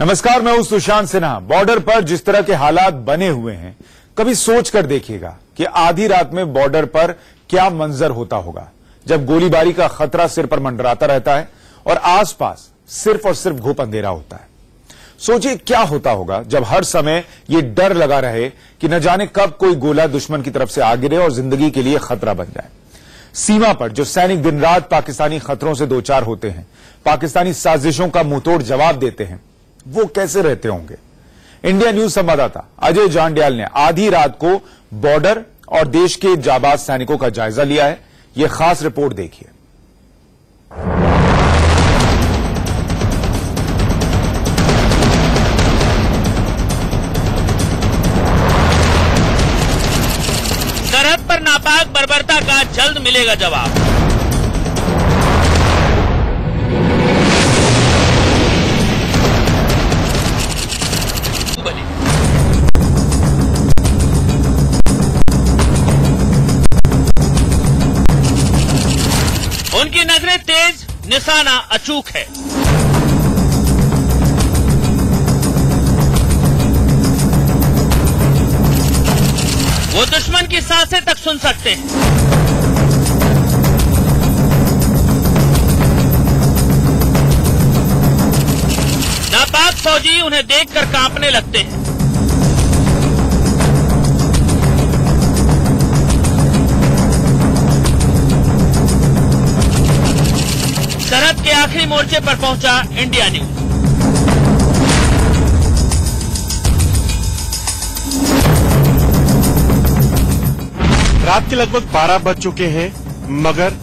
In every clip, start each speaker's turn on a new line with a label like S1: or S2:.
S1: नमस्कार, मैं हूं सुशांत सिन्हा। बॉर्डर पर जिस तरह के हालात बने हुए हैं, कभी सोच कर देखिएगा कि आधी रात में बॉर्डर पर क्या मंजर होता होगा, जब गोलीबारी का खतरा सिर पर मंडराता रहता है और आसपास सिर्फ और सिर्फ घुप अंधेरा होता है। सोचिए क्या होता होगा जब हर समय ये डर लगा रहे कि न जाने कब कोई गोला दुश्मन की तरफ से आ गिरे और जिंदगी के लिए खतरा बन जाए। सीमा पर जो सैनिक दिन रात पाकिस्तानी खतरों से दो चार होते हैं, पाकिस्तानी साजिशों का मुंहतोड़ जवाब देते हैं, वो कैसे रहते होंगे। इंडिया न्यूज संवाददाता अजय जांडियाल ने आधी रात को बॉर्डर और देश के जाबाज सैनिकों का जायजा लिया है। यह खास रिपोर्ट देखिए।
S2: सरहद पर नापाक बर्बरता का जल्द मिलेगा जवाब। उनकी नजरें तेज, निशाना अचूक है। वो दुश्मन की सांसें तक सुन सकते हैं। नापाक फौजी उन्हें देखकर कांपने लगते हैं। सरहद के आखिरी मोर्चे पर पहुंचा इंडिया न्यूज।
S3: रात के लगभग 12 बज चुके हैं, मगर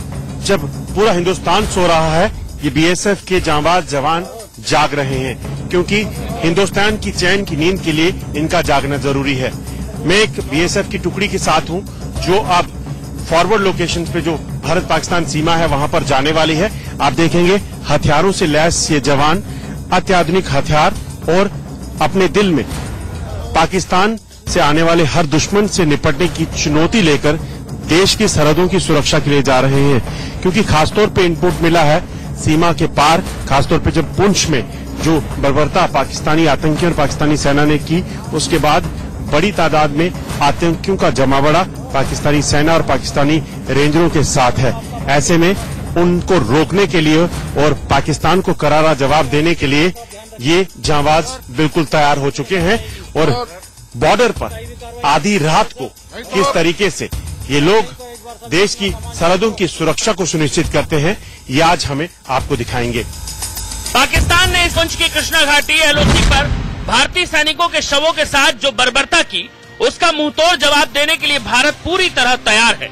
S3: जब पूरा हिंदुस्तान सो रहा है, ये बीएसएफ के जांबाज जवान जाग रहे हैं, क्योंकि हिंदुस्तान की चैन की नींद के लिए इनका जागना जरूरी है। मैं एक बीएसएफ की टुकड़ी के साथ हूं, जो अब फॉरवर्ड लोकेशन पे जो भारत पाकिस्तान सीमा है वहां पर जाने वाली है। आप देखेंगे हथियारों से लैस ये जवान अत्याधुनिक हथियार और अपने दिल में पाकिस्तान से आने वाले हर दुश्मन से निपटने की चुनौती लेकर देश की सरहदों की सुरक्षा के लिए जा रहे हैं। क्योंकि खासतौर पे इनपुट मिला है सीमा के पार, खासतौर पे जब पुंछ में जो बर्बरता पाकिस्तानी आतंकियों और पाकिस्तानी सेना ने की, उसके बाद बड़ी तादाद में आतंकियों का जमावड़ा पाकिस्तानी सेना और पाकिस्तानी रेंजरों के साथ है। ऐसे में उनको रोकने के लिए और पाकिस्तान को करारा जवाब देने के लिए ये जांबाज बिल्कुल तैयार हो चुके हैं। और बॉर्डर पर आधी रात को किस तरीके से ये लोग देश की सरहदों की सुरक्षा को सुनिश्चित करते हैं, ये आज हमें आपको दिखाएंगे।
S2: पाकिस्तान ने इस पुंछ की कृष्णा घाटी एलओसी पर भारतीय सैनिकों के शवों के साथ जो बर्बरता की, उसका मुंहतोड़ जवाब देने के लिए भारत पूरी तरह तैयार है।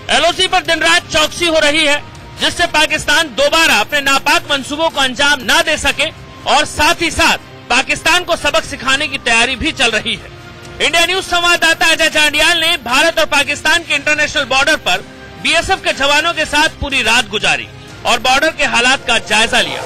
S2: एलओसी पर दिन रात चौकसी हो रही है, जिससे पाकिस्तान दोबारा अपने नापाक मंसूबों को अंजाम न दे सके, और साथ ही साथ पाकिस्तान को सबक सिखाने की तैयारी भी चल रही है। इंडिया न्यूज संवाददाता अजय जांडियाल ने भारत और पाकिस्तान के इंटरनेशनल बॉर्डर पर बीएसएफ के जवानों के साथ पूरी रात गुजारी और बॉर्डर के हालात का जायजा लिया।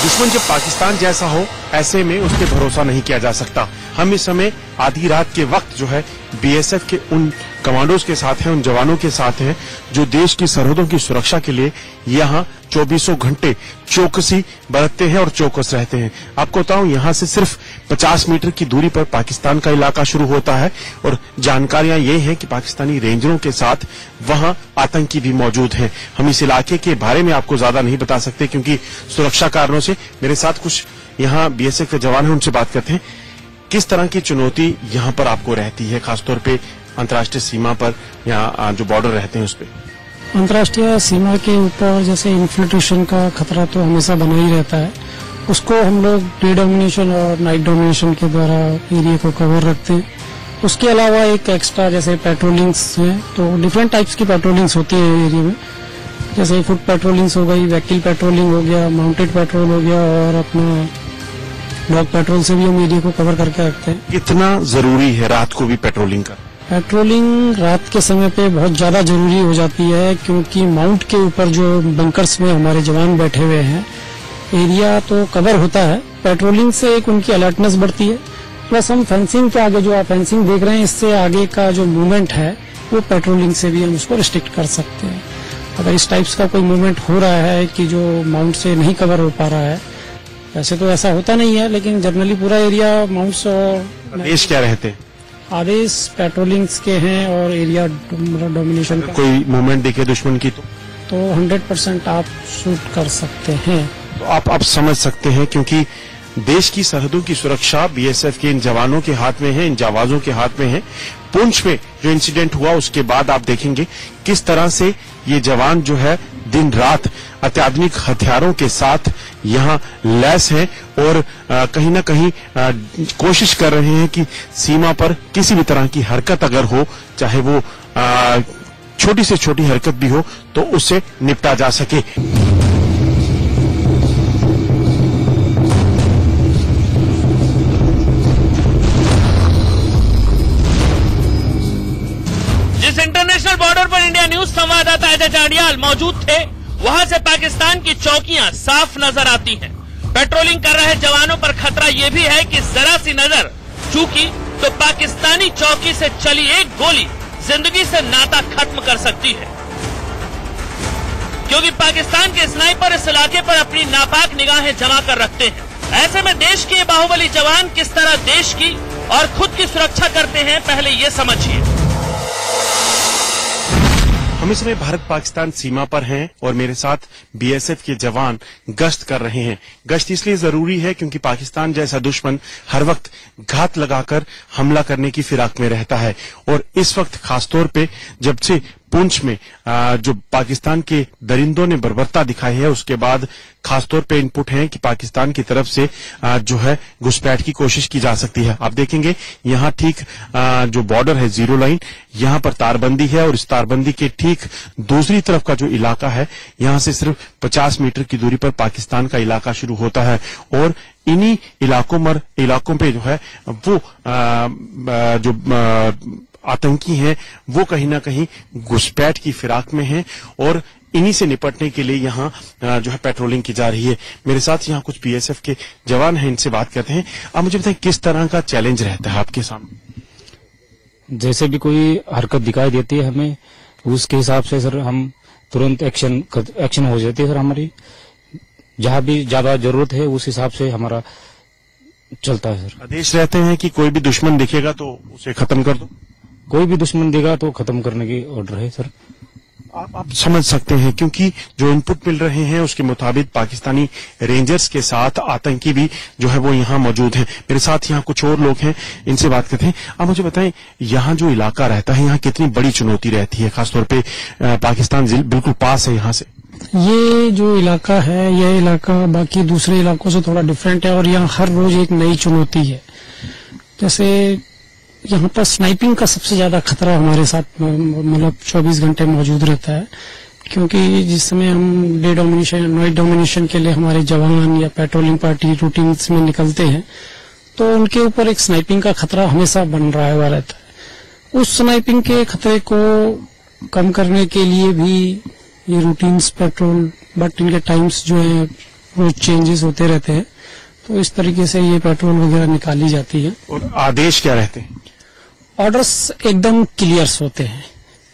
S3: दुश्मन जब पाकिस्तान जैसा हो, ऐसे में उस पर भरोसा नहीं किया जा सकता। हम इस समय आधी रात के वक्त जो है बीएसएफ के उन कमांडोज के साथ हैं, उन जवानों के साथ हैं, जो देश की सरहदों की सुरक्षा के लिए यहाँ 24 घंटे चौकसी बरतते हैं और चौकस रहते हैं। आपको बताऊं, यहाँ से सिर्फ 50 मीटर की दूरी पर पाकिस्तान का इलाका शुरू होता है और जानकारियां ये हैं कि पाकिस्तानी रेंजरों के साथ वहां आतंकी भी मौजूद हैं। हम इस इलाके के बारे में आपको ज्यादा नहीं बता सकते, क्योंकि सुरक्षा कारणों से। मेरे साथ कुछ यहाँ बीएसएफ के जवान हैं, उनसे बात करते हैं। किस तरह की चुनौती यहाँ पर आपको रहती है, खासतौर पे अंतर्राष्ट्रीय सीमा पर, यहाँ जो बॉर्डर रहते हैं उस पर?
S4: अंतर्राष्ट्रीय सीमा के ऊपर जैसे इन्फिल्ट्रेशन का खतरा तो हमेशा बना ही रहता है। उसको हम लोग डे डोमिनेशन और नाइट डोमिनेशन के द्वारा एरिया को कवर रखते हैं। उसके अलावा एक एक्स्ट्रा जैसे पेट्रोलिंग्स हैं, तो डिफरेंट टाइप्स की पेट्रोलिंग्स होती है एरिया में। जैसे फुट पेट्रोलिंग्स हो गई, व्हीकल पेट्रोलिंग हो गया, माउंटेड पेट्रोल हो गया, और अपना डॉग पेट्रोल से भी हम एरिया को कवर करके रखते हैं।
S3: कितना जरूरी है रात को भी पेट्रोलिंग का?
S4: पेट्रोलिंग रात के समय पे बहुत ज्यादा जरूरी हो जाती है, क्योंकि माउंट के ऊपर जो बंकर्स में हमारे जवान बैठे हुए हैं, एरिया तो कवर होता है। पेट्रोलिंग से एक उनकी अलर्टनेस बढ़ती है, प्लस हम फेंसिंग के आगे जो आप फेंसिंग देख रहे हैं, इससे आगे का जो मूवमेंट है वो पेट्रोलिंग से भी हम उसको रिस्ट्रिक्ट कर सकते हैं। अगर इस टाइप्स का कोई मूवमेंट हो रहा है कि जो माउंट से नहीं कवर हो पा रहा है, वैसे तो ऐसा होता नहीं है, लेकिन जनरली पूरा एरिया माउंट्स और
S3: आदेश क्या रहते हैं?
S4: आदेश पेट्रोलिंग्स के हैं और एरिया डोमिनेशन का।
S3: कोई मूवमेंट दिखे दुश्मन की
S4: तो 100% आप शूट कर सकते हैं।
S3: तो आप समझ सकते हैं, क्योंकि देश की सरहदों की सुरक्षा बीएसएफ के इन जवानों के हाथ में है, इन जाबाजों के हाथ में है। पुंछ में जो इंसिडेंट हुआ उसके बाद आप देखेंगे किस तरह से ये जवान जो है दिन रात अत्याधुनिक हथियारों के साथ यहाँ लैस हैं और कहीं ना कहीं कोशिश कर रहे हैं कि सीमा पर किसी भी तरह की हरकत अगर हो, चाहे वो छोटी से छोटी हरकत भी हो, तो उससे निपटा जा सके।
S2: जिस इंटरनेशनल बॉर्डर पर इंडिया न्यूज संवाददाता अजय जांडियाल मौजूद थे, वहां से पाकिस्तान की चौकियां साफ नजर आती हैं। पेट्रोलिंग कर रहे जवानों पर खतरा यह भी है कि जरा सी नजर चूकी तो पाकिस्तानी चौकी से चली एक गोली जिंदगी से नाता खत्म कर सकती है, क्योंकि पाकिस्तान के स्नाइपर इस इलाके पर अपनी नापाक निगाहें जमा कर रखते हैं। ऐसे में देश के बाहुबली जवान किस तरह देश की और खुद की सुरक्षा करते हैं, पहले ये समझिए।
S3: हम इस समय भारत पाकिस्तान सीमा पर हैं और मेरे साथ बीएसएफ के जवान गश्त कर रहे हैं। गश्त इसलिए जरूरी है क्योंकि पाकिस्तान जैसा दुश्मन हर वक्त घात लगाकर हमला करने की फिराक में रहता है, और इस वक्त खासतौर पे जब से पुंछ में जो पाकिस्तान के दरिंदों ने बर्बरता दिखाई है, उसके बाद खासतौर पे इनपुट है कि पाकिस्तान की तरफ से जो है घुसपैठ की कोशिश की जा सकती है। आप देखेंगे यहाँ ठीक जो बॉर्डर है, जीरो लाइन, यहाँ पर तारबंदी है और इस तारबंदी के ठीक दूसरी तरफ का जो इलाका है, यहाँ से सिर्फ 50 मीटर की दूरी पर पाकिस्तान का इलाका शुरू होता है, और इन्हीं इलाकों पे जो है वो जो आतंकी हैं वो कहीं ना कहीं घुसपैठ की फिराक में हैं, और इन्हीं से निपटने के लिए यहाँ जो है पेट्रोलिंग की जा रही है। मेरे साथ यहाँ कुछ बीएसएफ के जवान हैं, इनसे बात करते हैं। आप मुझे बताएं किस तरह का चैलेंज रहता है आपके सामने?
S5: जैसे भी कोई हरकत दिखाई देती है हमें, उसके हिसाब से सर हम तुरंत एक्शन हो जाती है सर। हमारी जहाँ भी ज्यादा जरूरत है उस हिसाब से हमारा चलता है सर।
S3: आदेश रहते हैं कि कोई भी दुश्मन दिखेगा तो उसे खत्म कर दो,
S5: कोई भी दुश्मन देगा तो खत्म करने की ऑर्डर है सर।
S3: आप समझ सकते हैं, क्योंकि जो इनपुट मिल रहे हैं उसके मुताबिक पाकिस्तानी रेंजर्स के साथ आतंकी भी जो है वो यहाँ मौजूद हैं। मेरे साथ यहाँ कुछ और लोग हैं, इनसे बात करते हैं। आप मुझे बताएं, यहाँ जो इलाका रहता है, यहाँ कितनी बड़ी चुनौती रहती है, खासतौर पे पाकिस्तान बिल्कुल पास है यहाँ से?
S4: ये जो इलाका है, यह इलाका बाकी दूसरे इलाकों से थोड़ा डिफरेंट है और यहाँ हर रोज एक नई चुनौती है। जैसे यहाँ पर स्नाइपिंग का सबसे ज्यादा खतरा हमारे साथ मतलब 24 घंटे मौजूद रहता है, क्योंकि जिस समय हम डे डोमिनेशन, नाइट डोमिनेशन के लिए हमारे जवान या पेट्रोलिंग पार्टी रूटीन्स में निकलते हैं, तो उनके ऊपर एक स्नाइपिंग का खतरा हमेशा बन रहा हुआ रहता है। उस स्नाइपिंग के खतरे को कम करने के लिए भी ये रूटीन्स पेट्रोल, बट इनके टाइम्स जो है रोज चेंजेस होते रहते हैं, तो इस तरीके से ये पेट्रोल वगैरह निकाली जाती है।
S3: और आदेश क्या रहते हैं?
S4: ऑर्डर्स एकदम क्लियर्स होते हैं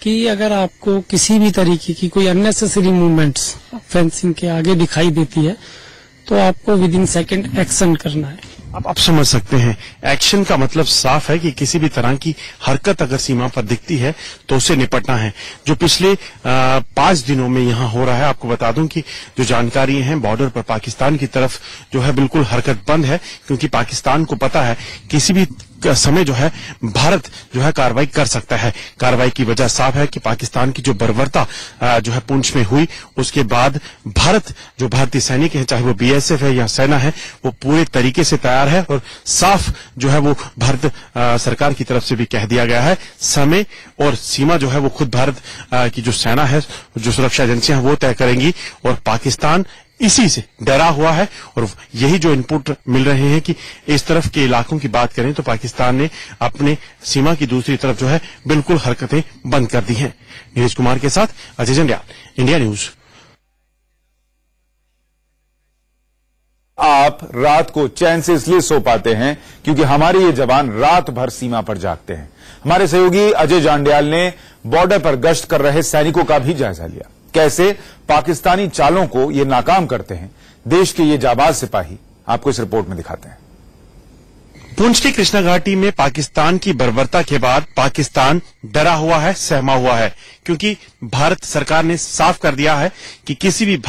S4: कि अगर आपको किसी भी तरीके की कोई अननेसेसरी मूवमेंट्स फेंसिंग के आगे दिखाई देती है तो आपको विद इन सेकेंड एक्शन करना है।
S3: आप समझ सकते हैं, एक्शन का मतलब साफ है कि किसी भी तरह की हरकत अगर सीमा पर दिखती है तो उससे निपटना है। जो पिछले 5 दिनों में यहाँ हो रहा है, आपको बता दूं कि जो जानकारी है, बॉर्डर पर पाकिस्तान की तरफ जो है बिल्कुल हरकत बंद है, क्योंकि पाकिस्तान को पता है किसी भी समय जो है भारत जो है कार्रवाई कर सकता है। कार्रवाई की वजह साफ है कि पाकिस्तान की जो बर्बरता जो है पुंछ में हुई, उसके बाद भारत, जो भारतीय सैनिक है, चाहे वो बीएसएफ है या सेना है, वो पूरे तरीके से तैयार है, और साफ जो है वो भारत सरकार की तरफ से भी कह दिया गया है, समय और सीमा जो है वो खुद भारत की जो सेना है, जो सुरक्षा एजेंसियां वो तय करेंगी, और पाकिस्तान इसी से डरा हुआ है। और यही जो इनपुट मिल रहे हैं कि इस तरफ के इलाकों की बात करें तो पाकिस्तान ने अपने सीमा की दूसरी तरफ जो है बिल्कुल हरकतें बंद कर दी हैं। नीरज कुमार के साथ अजय जांडियाल, इंडिया न्यूज।
S1: आप रात को चैन से इसलिए सो पाते हैं क्योंकि हमारे ये जवान रात भर सीमा पर जागते हैं। हमारे सहयोगी अजय जांडियाल ने बॉर्डर पर गश्त कर रहे सैनिकों का भी जायजा लिया, कैसे पाकिस्तानी चालों को ये नाकाम करते हैं। देश के ये जाबाज सिपाही आपको इस रिपोर्ट में दिखाते हैं।
S3: पुंछ की कृष्णा घाटी में पाकिस्तान की बर्बरता के बाद पाकिस्तान डरा हुआ है, सहमा हुआ है, क्योंकि भारत सरकार ने साफ कर दिया है कि किसी भी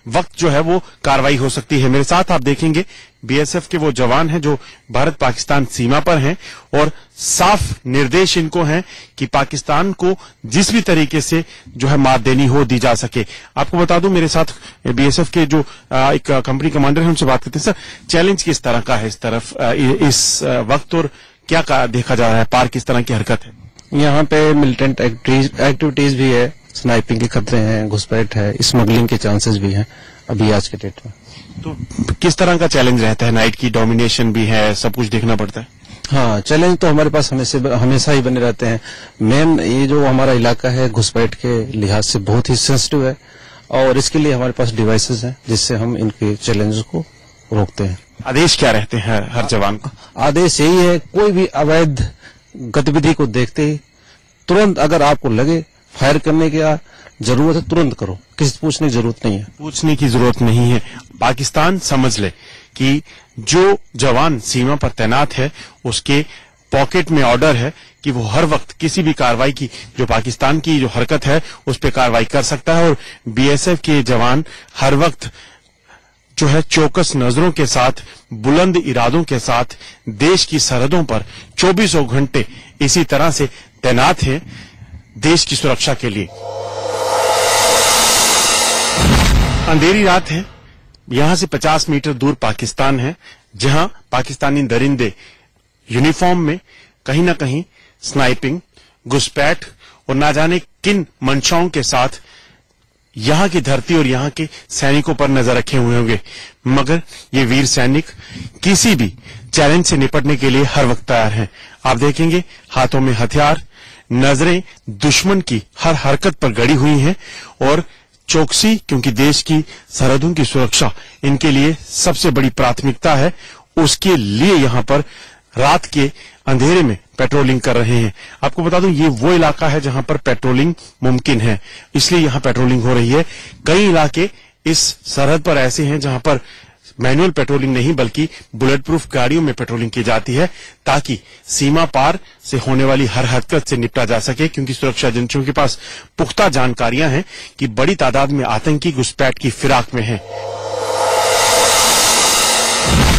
S3: वक्त जो है वो कार्रवाई हो सकती है। मेरे साथ आप देखेंगे बीएसएफ के वो जवान हैं जो भारत पाकिस्तान सीमा पर हैं और साफ निर्देश इनको हैं कि पाकिस्तान को जिस भी तरीके से जो है मात देनी हो दी जा सके। आपको बता दूं मेरे साथ बीएसएफ के जो एक कंपनी कमांडर हैं, उनसे बात करते हैं। सर, चैलेंज किस तरह का है इस तरफ इस वक्त और क्या देखा जा रहा है, पार किस तरह की हरकत है?
S6: यहाँ पे मिलिटेंट एक्टिविटीज भी है, स्नाइपिंग के खतरे हैं, घुसपैठ है, स्मगलिंग के चांसेस भी हैं अभी आज के डेट में।
S3: तो किस तरह का चैलेंज रहता है? नाइट की डोमिनेशन भी है, सब कुछ देखना पड़ता है।
S6: हाँ, चैलेंज तो हमारे पास हमेशा ही बने रहते हैं। मेन ये जो हमारा इलाका है घुसपैठ के लिहाज से बहुत ही सेंसिटिव है और इसके लिए हमारे पास डिवाइसेस हैं जिससे हम इनके चैलेंज को रोकते हैं।
S3: आदेश क्या रहते हैं हर जवान को?
S6: आदेश यही है, कोई भी अवैध गतिविधि को देखते ही तुरंत अगर आपको लगे फायर करने की जरूरत है, तुरंत करो, किसी पूछने की जरूरत नहीं है।
S3: पूछने की जरूरत नहीं है। पाकिस्तान समझ ले कि जो जवान सीमा पर तैनात है उसके पॉकेट में ऑर्डर है कि वो हर वक्त किसी भी कार्रवाई की, जो पाकिस्तान की जो हरकत है उस पर कार्रवाई कर सकता है। और बीएसएफ के जवान हर वक्त जो है चौकस नजरों के साथ, बुलंद इरादों के साथ देश की सरहदों पर 24 घंटे इसी तरह से तैनात हैं देश की सुरक्षा के लिए। अंधेरी रात है, यहां से 50 मीटर दूर पाकिस्तान है, जहां पाकिस्तानी दरिंदे यूनिफॉर्म में कहीं ना कहीं स्नाइपिंग, घुसपैठ और ना जाने किन मंशाओं के साथ यहां की धरती और यहां के सैनिकों पर नजर रखे हुए होंगे। मगर ये वीर सैनिक किसी भी चैलेंज से निपटने के लिए हर वक्त तैयार हैं। आप देखेंगे हाथों में हथियार, नजरें दुश्मन की हर हरकत पर गड़ी हुई हैं और चौकसी, क्योंकि देश की सरहदों की सुरक्षा इनके लिए सबसे बड़ी प्राथमिकता है। उसके लिए यहां पर रात के अंधेरे में पेट्रोलिंग कर रहे हैं। आपको बता दूं ये वो इलाका है जहां पर पेट्रोलिंग मुमकिन है, इसलिए यहां पेट्रोलिंग हो रही है। कई इलाके इस सरहद पर ऐसे हैं जहां पर मैनुअल पेट्रोलिंग नहीं बल्कि बुलेट प्रूफ गाड़ियों में पेट्रोलिंग की जाती है, ताकि सीमा पार से होने वाली हर हरकत से निपटा जा सके। क्योंकि सुरक्षा एजेंसियों के पास पुख्ता जानकारियां हैं कि बड़ी तादाद में आतंकी घुसपैठ की फिराक में हैं।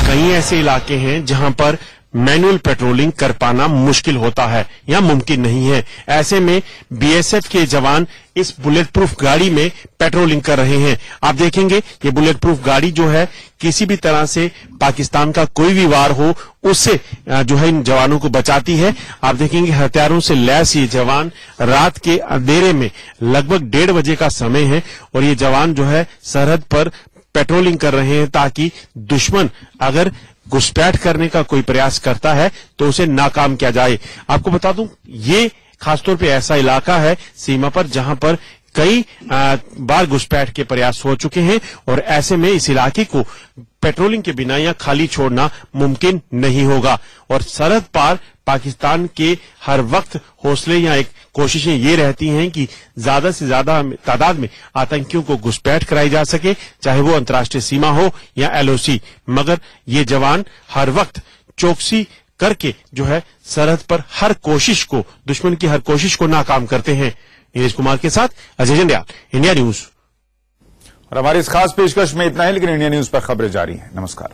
S3: कई ऐसे इलाके हैं जहां पर मैनुअल पेट्रोलिंग कर पाना मुश्किल होता है या मुमकिन नहीं है। ऐसे में बीएसएफ के जवान इस बुलेट प्रूफ गाड़ी में पेट्रोलिंग कर रहे हैं। आप देखेंगे ये बुलेट प्रूफ गाड़ी जो है किसी भी तरह से पाकिस्तान का कोई भी वार हो उससे जो है इन जवानों को बचाती है। आप देखेंगे हथियारों से लैस ये जवान रात के अंधेरे में, लगभग 1:30 बजे का समय है और ये जवान जो है सरहद पर पेट्रोलिंग कर रहे हैं ताकि दुश्मन अगर घुसपैठ करने का कोई प्रयास करता है तो उसे नाकाम किया जाए। आपको बता दूं ये खासतौर पे ऐसा इलाका है सीमा पर जहां पर कई बार घुसपैठ के प्रयास हो चुके हैं और ऐसे में इस इलाके को पेट्रोलिंग के बिना या खाली छोड़ना मुमकिन नहीं होगा। और सरहद पार पाकिस्तान के हर वक्त हौसले या एक कोशिशें ये रहती हैं कि ज्यादा से ज्यादा तादाद में आतंकियों को घुसपैठ कराई जा सके, चाहे वो अंतर्राष्ट्रीय सीमा हो या एलओसी। मगर ये जवान हर वक्त चौकसी करके जो है सरहद पर हर कोशिश को, दुश्मन की हर कोशिश को नाकाम करते हैं। नीरज कुमार के साथ अजय जंडियाल, इंडिया न्यूज।
S1: और हमारी इस खास पेशकश में इतना है, लेकिन इंडिया न्यूज पर खबरें जारी हैं। नमस्कार।